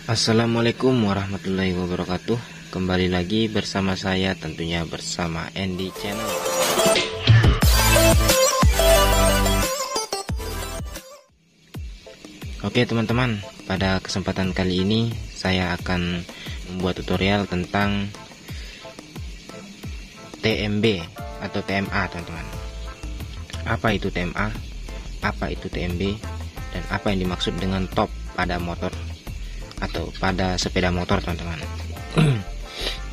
Assalamualaikum warahmatullahi wabarakatuh. Kembali lagi bersama saya, tentunya bersama Andy Channel. Oke teman-teman, pada kesempatan kali ini saya akan membuat tutorial tentang TMB atau TMA teman-teman. Apa itu TMA? Apa itu TMB? Dan apa yang dimaksud dengan top pada motor atau pada sepeda motor teman-teman.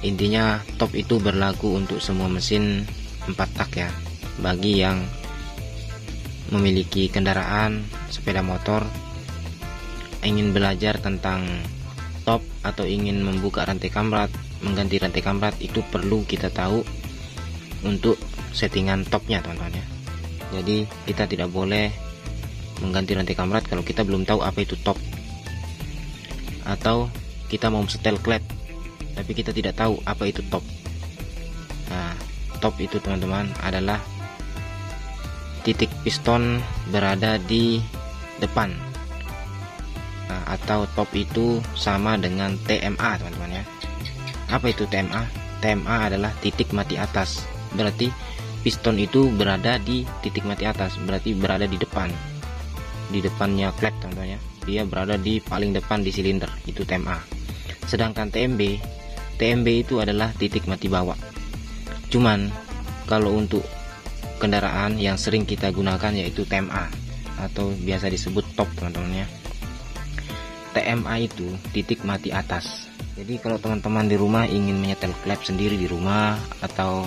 Intinya top itu berlaku untuk semua mesin 4 tak ya. Bagi yang memiliki kendaraan sepeda motor, ingin belajar tentang top atau ingin membuka rantai kamrat, mengganti rantai kamrat, itu perlu kita tahu untuk settingan topnya teman-teman ya. Jadi kita tidak boleh mengganti rantai kamrat kalau kita belum tahu apa itu top. Atau kita mau setel klep tapi kita tidak tahu apa itu top. Nah, top itu teman-teman adalah titik piston berada di depan. Nah, atau top itu sama dengan TMA teman-teman ya. Apa itu TMA? TMA adalah titik mati atas. Berarti piston itu berada di titik mati atas, berarti berada di depan. Di depannya klep teman-teman ya. Dia berada di paling depan di silinder, itu TMA. Sedangkan TMB itu adalah titik mati bawah. Cuman kalau untuk kendaraan yang sering kita gunakan yaitu TMA atau biasa disebut top teman-teman ya. TMA itu titik mati atas. Jadi kalau teman-teman di rumah ingin menyetel klep sendiri di rumah, atau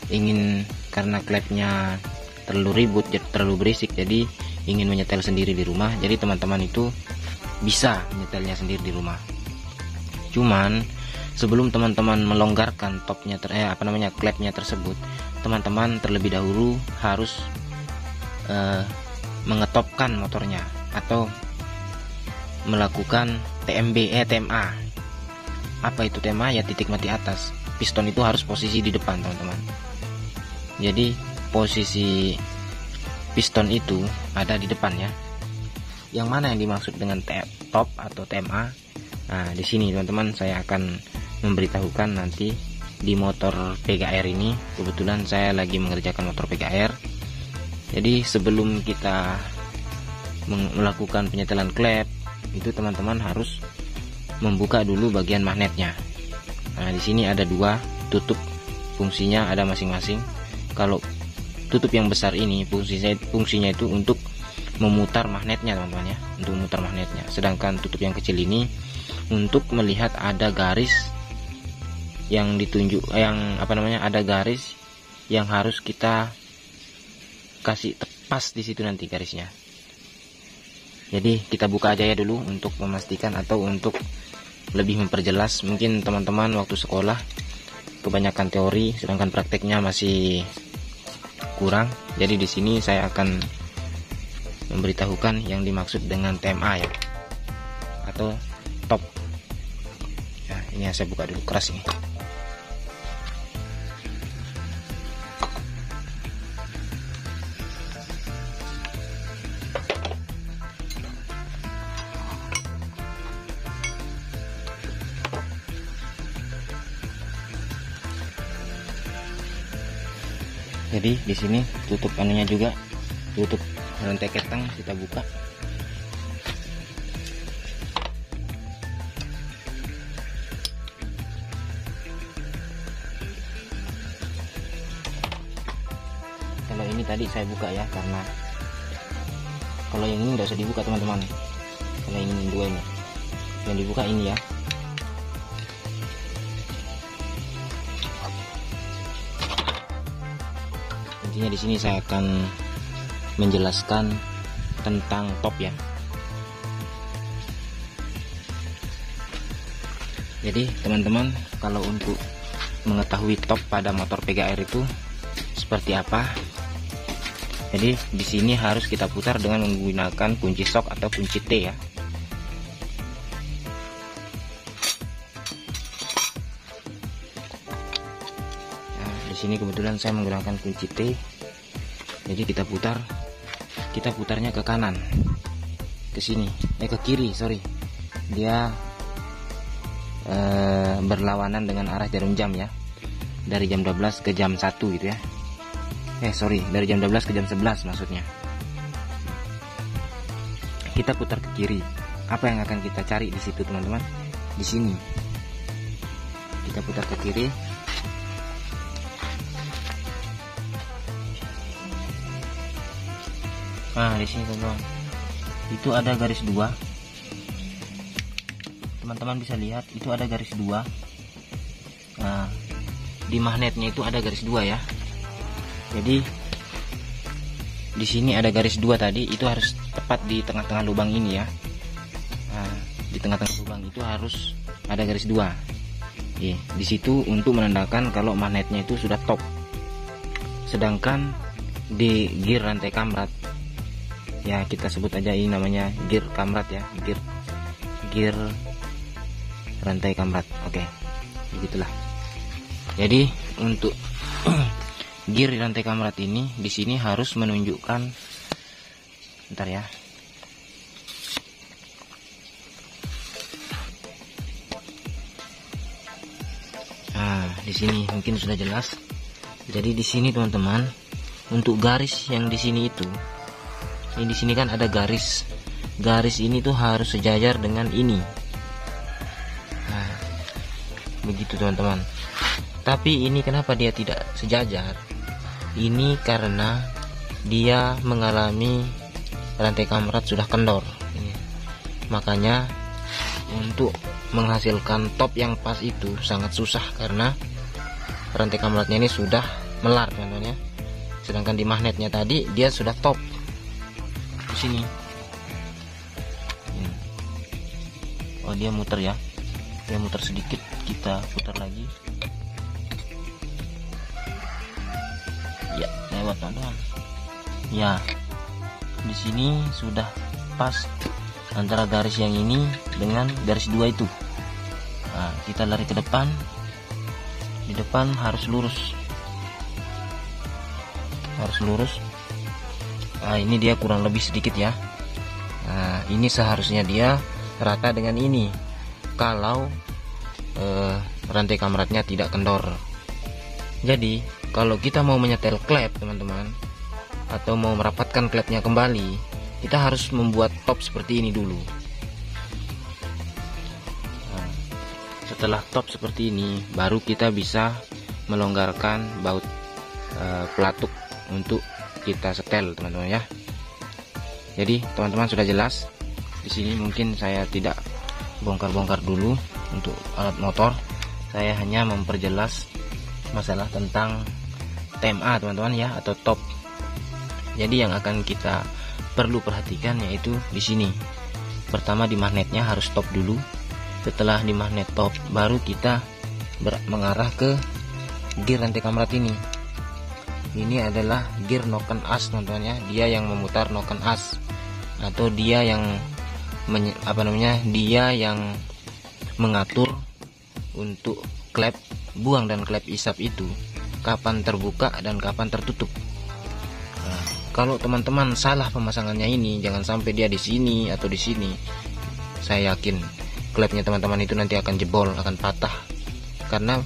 ingin karena klepnya terlalu ribut, terlalu berisik, jadi ingin menyetel sendiri di rumah, jadi teman-teman itu bisa menyetelnya sendiri di rumah. Cuman sebelum teman-teman melonggarkan topnya klepnya tersebut, teman-teman terlebih dahulu harus mengetopkan motornya atau melakukan TMA. Apa itu TMA? Ya titik mati atas. Piston itu harus posisi di depan teman-teman. Jadi posisi piston itu ada di depan ya. Yang mana yang dimaksud dengan top atau TMA? Nah, di sini teman-teman saya akan memberitahukan nanti di motor PGR ini. Kebetulan saya lagi mengerjakan motor PGR. Jadi sebelum kita melakukan penyetelan klep, itu teman-teman harus membuka dulu bagian magnetnya. Nah, di sini ada dua tutup, fungsinya ada masing-masing. Kalau tutup yang besar ini fungsinya itu untuk memutar magnetnya teman-teman ya, untuk memutar magnetnya. Sedangkan tutup yang kecil ini untuk melihat ada garis yang ditunjuk, ada garis yang harus kita kasih tepas di situ nanti garisnya. Jadi kita buka aja ya dulu untuk memastikan atau untuk lebih memperjelas. Mungkin teman-teman waktu sekolah kebanyakan teori, sedangkan prakteknya masih kurang. Jadi di sini saya akan memberitahukan yang dimaksud dengan TMA ya, atau top. Nah, ini saya buka dulu keras ini. Jadi di sini tutup anunya juga, tutup rantai ketang kita buka. Kalau ini tadi saya buka ya, karena kalau yang ini nggak usah dibuka teman-teman. Kalau yang ini dua ini, yang dibuka ini ya. Intinya di sini saya akan menjelaskan tentang top ya. Jadi teman-teman, kalau untuk mengetahui top pada motor PGR itu seperti apa, jadi di sini harus kita putar dengan menggunakan kunci sok atau kunci T ya. Di sini kebetulan saya menggunakan kunci T. Jadi kita putarnya ke kanan, ke sini, ke kiri, sorry. Dia berlawanan dengan arah jarum jam ya, dari jam 12 ke jam 1 gitu ya. Dari jam 12 ke jam 11 maksudnya. Kita putar ke kiri. Apa yang akan kita cari di situ teman-teman? Di sini. Kita putar ke kiri. Nah, di sini teman-teman. Itu ada garis 2. Teman-teman bisa lihat itu ada garis 2. Nah, di magnetnya itu ada garis 2 ya. Jadi di sini ada garis 2 tadi, itu harus tepat di tengah-tengah lubang ini ya. Nah, di tengah-tengah lubang itu harus ada garis 2. Oke, di situ untuk menandakan kalau magnetnya itu sudah top. Sedangkan di gear rantai kamrat, ya kita sebut aja ini namanya gear kamrat ya, gear rantai kamrat. Oke, begitulah. Jadi untuk gear di rantai kamrat ini di sini harus menunjukkan, bentar ya. Nah, di sini mungkin sudah jelas. Jadi di sini teman-teman, untuk garis yang di sini itu, ini di sini kan ada garis. Garis ini tuh harus sejajar dengan ini. Nah, begitu teman-teman. Tapi ini kenapa dia tidak sejajar? Ini karena dia mengalami rantai kamrat sudah kendor. Makanya untuk menghasilkan top yang pas itu sangat susah karena rantai kamratnya ini sudah melar teman-teman ya. Sedangkan di magnetnya tadi dia sudah top. Di sini. Oh, dia muter ya. Dia muter sedikit, kita putar lagi. Ya, lewat teman-teman. Ya, di sini sudah pas antara garis yang ini dengan garis 2 itu. Nah, kita lari ke depan. Di depan harus lurus. Harus lurus. Nah, ini dia kurang lebih sedikit ya. Nah, ini seharusnya dia rata dengan ini. Kalau rantai kamratnya tidak kendor. Jadi kalau kita mau menyetel klep teman-teman, atau mau merapatkan klepnya kembali, kita harus membuat top seperti ini dulu. Nah, setelah top seperti ini, baru kita bisa melonggarkan baut pelatuk untuk kita setel teman-teman ya. Jadi teman-teman sudah jelas. Di sini mungkin saya tidak bongkar-bongkar dulu untuk alat motor. Saya hanya memperjelas masalah tentang TMA teman-teman ya, atau top. Jadi yang akan kita perlu perhatikan yaitu di sini. Pertama di magnetnya harus top dulu. Setelah di magnet top, baru kita mengarah ke gear rantai kamrat ini. Ini adalah gear noken as teman-teman ya. Dia yang memutar noken as, atau dia yang dia yang mengatur untuk klep buang dan klep isap itu kapan terbuka dan kapan tertutup. Nah, kalau teman-teman salah pemasangannya ini, jangan sampai dia di sini atau di sini. Saya yakin klepnya teman-teman itu nanti akan jebol, akan patah karena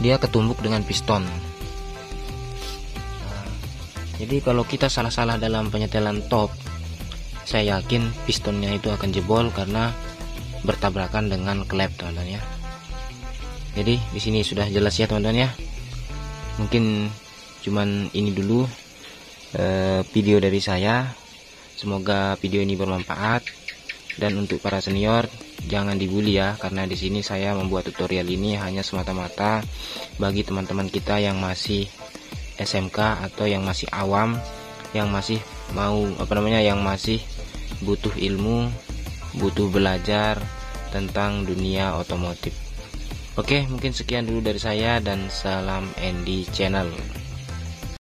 dia ketumbuk dengan piston. Nah, jadi kalau kita salah-salah dalam penyetelan top, saya yakin pistonnya itu akan jebol karena bertabrakan dengan klep teman-teman ya. Jadi di sini sudah jelas ya teman-teman ya. Mungkin cuman ini dulu video dari saya. Semoga video ini bermanfaat. Dan untuk para senior, jangan dibully ya, karena di sini saya membuat tutorial ini hanya semata-mata bagi teman-teman kita yang masih SMK atau yang masih awam, yang masih yang masih butuh ilmu, butuh belajar tentang dunia otomotif. Oke, mungkin sekian dulu dari saya dan salam Andy Channel.